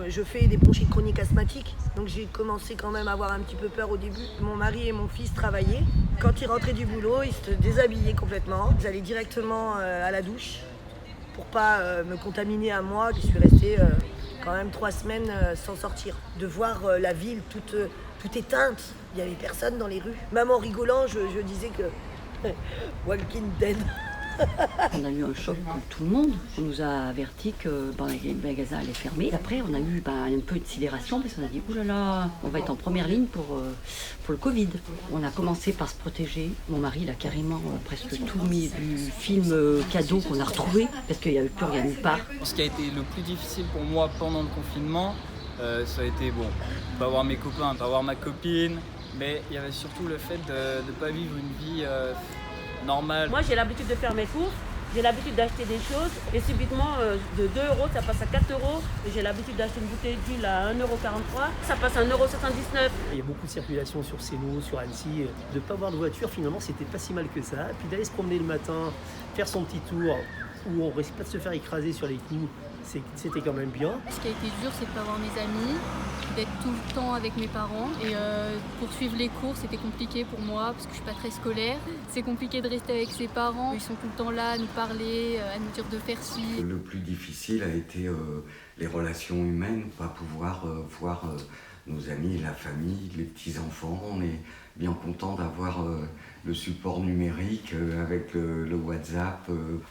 Je fais des bronchites chroniques asthmatiques, donc j'ai commencé quand même à avoir un petit peu peur au début. Mon mari et mon fils travaillaient. Quand ils rentraient du boulot, ils se déshabillaient complètement. Ils allaient directement à la douche pour pas me contaminer à moi. Je suis restée quand même 3 semaines sans sortir. De voir la ville toute éteinte, il n'y avait personne dans les rues. Même en rigolant, je disais que Walking Dead. On a eu un choc comme tout le monde. On nous a averti que les magasins allaient fermer. Après, on a eu un peu de sidération parce qu'on a dit « Ouh là là, on va être en première ligne pour le Covid ». On a commencé par se protéger. Mon mari, il a carrément presque tout mis du film cadeau qu'on a retrouvé parce qu'il n'y avait plus rien nulle part. Ce qui a été le plus difficile pour moi pendant le confinement, ça a été pas voir mes copains, pas voir ma copine, mais il y avait surtout le fait de ne pas vivre une vie normale. Moi j'ai l'habitude de faire mes courses, j'ai l'habitude d'acheter des choses et subitement de 2 € ça passe à 4 €. Et j'ai l'habitude d'acheter une bouteille d'huile à 1,43 €, ça passe à 1,79 €. Il y a beaucoup de circulation sur Sénou, sur Annecy. De ne pas avoir de voiture, finalement, c'était pas si mal que ça. Puis d'aller se promener le matin, faire son petit tour, où on risque pas de se faire écraser sur les coups, c'était quand même bien. Ce qui a été dur, c'est de ne pas voir mes amis, d'être tout le temps avec mes parents. Et pour suivre les cours, c'était compliqué pour moi parce que je suis pas très scolaire. C'est compliqué de rester avec ses parents. Ils sont tout le temps là à nous parler, à nous dire de faire ci. Le plus difficile a été les relations humaines, pas pouvoir voir nos amis, la famille, les petits-enfants. On est bien content d'avoir le support numérique avec le WhatsApp.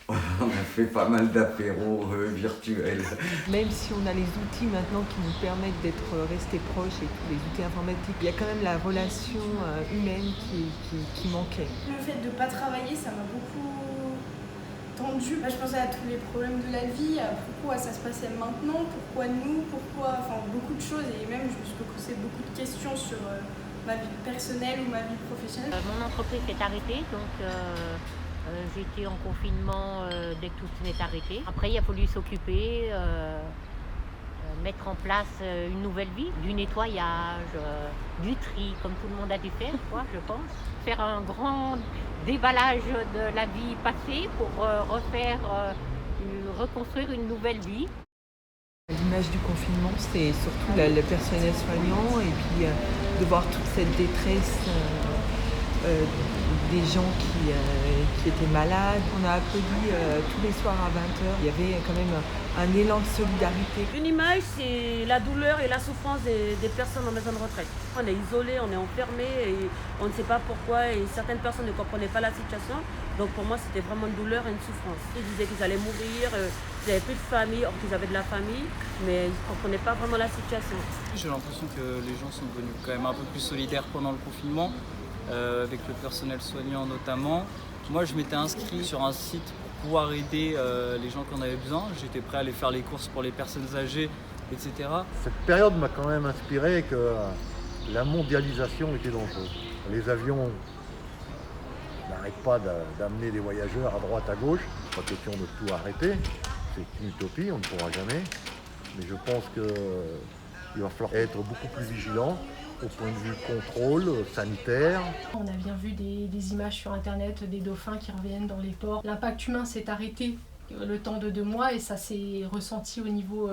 On a fait pas mal d'apéros virtuels. Même si on a les outils maintenant qui nous permettent d'être restés proches et tous les outils informatiques, il y a quand même la relation humaine qui manquait. Le fait de ne pas travailler, ça m'a beaucoup tendu. Je pensais à tous les problèmes de la vie, à pourquoi ça se passait maintenant, pourquoi nous, beaucoup de choses. Et même je me suis posé beaucoup de questions sur ma vie personnelle ou ma vie professionnelle. Mon entreprise s'est arrêtée, donc j'étais en confinement dès que tout s'est arrêté. Après, il a fallu s'occuper, mettre en place une nouvelle vie, du nettoyage, du tri, comme tout le monde a dû faire, je pense. Faire un grand déballage de la vie passée pour reconstruire une nouvelle vie. L'image du confinement, c'est surtout le personnel soignant et puis de voir toute cette détresse des gens qui étaient malades. On a applaudi tous les soirs à 20 h. Il y avait quand même un élan de solidarité. Une image, c'est la douleur et la souffrance des personnes en maison de retraite. On est isolés, on est enfermés et on ne sait pas pourquoi et certaines personnes ne comprenaient pas la situation. Donc pour moi, c'était vraiment une douleur et une souffrance. Ils disaient qu'ils allaient mourir, qu'ils n'avaient plus de famille, or qu'ils avaient de la famille, mais ils ne comprenaient pas vraiment la situation. J'ai l'impression que les gens sont devenus quand même un peu plus solidaires pendant le confinement, avec le personnel soignant notamment. Moi, je m'étais inscrit sur un site pour pouvoir aider les gens qui en avaient besoin. J'étais prêt à aller faire les courses pour les personnes âgées, etc. Cette période m'a quand même inspiré que la mondialisation était dangereuse. Les avions n'arrêtent pas d'amener des voyageurs à droite, à gauche. Pas question de tout arrêter. C'est une utopie, on ne pourra jamais. Mais je pense qu'il va falloir être beaucoup plus vigilant au point de vue contrôle sanitaire. On a bien vu des images sur internet des dauphins qui reviennent dans les ports. L'impact humain s'est arrêté le temps de 2 mois et ça s'est ressenti au niveau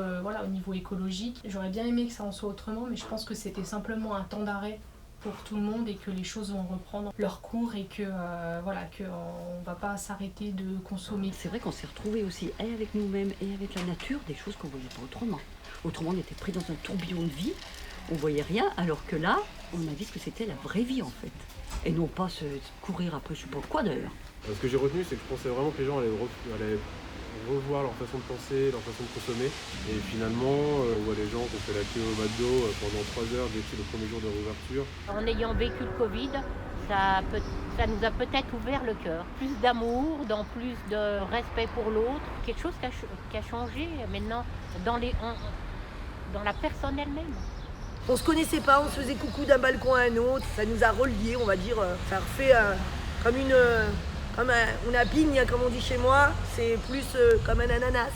écologique. J'aurais bien aimé que ça en soit autrement, mais je pense que c'était simplement un temps d'arrêt pour tout le monde et que les choses vont reprendre leur cours et que on va pas s'arrêter de consommer. C'est vrai qu'on s'est retrouvés aussi et avec nous-mêmes et avec la nature, des choses qu'on voyait pas autrement. Autrement, on était pris dans un tourbillon de vie, on voyait rien, alors que là, on a vu ce que c'était la vraie vie en fait. Et non pas se courir après, je sais pas quoi d'ailleurs. Ce que j'ai retenu, c'est que je pensais vraiment que les gens allaient revoir leur façon de penser, leur façon de consommer. Et finalement, on voit les gens qui ont fait la queue au McDo pendant 3 heures dès que c'est le premier jour de réouverture. En ayant vécu le Covid, ça nous a peut-être ouvert le cœur. Plus d'amour, plus de respect pour l'autre. Quelque chose qui a changé maintenant dans la personne elle-même. On se connaissait pas, on se faisait coucou d'un balcon à un autre. Ça nous a reliés, on va dire. Ça refait comme une pigne, comme on dit chez moi. C'est plus comme un ananas.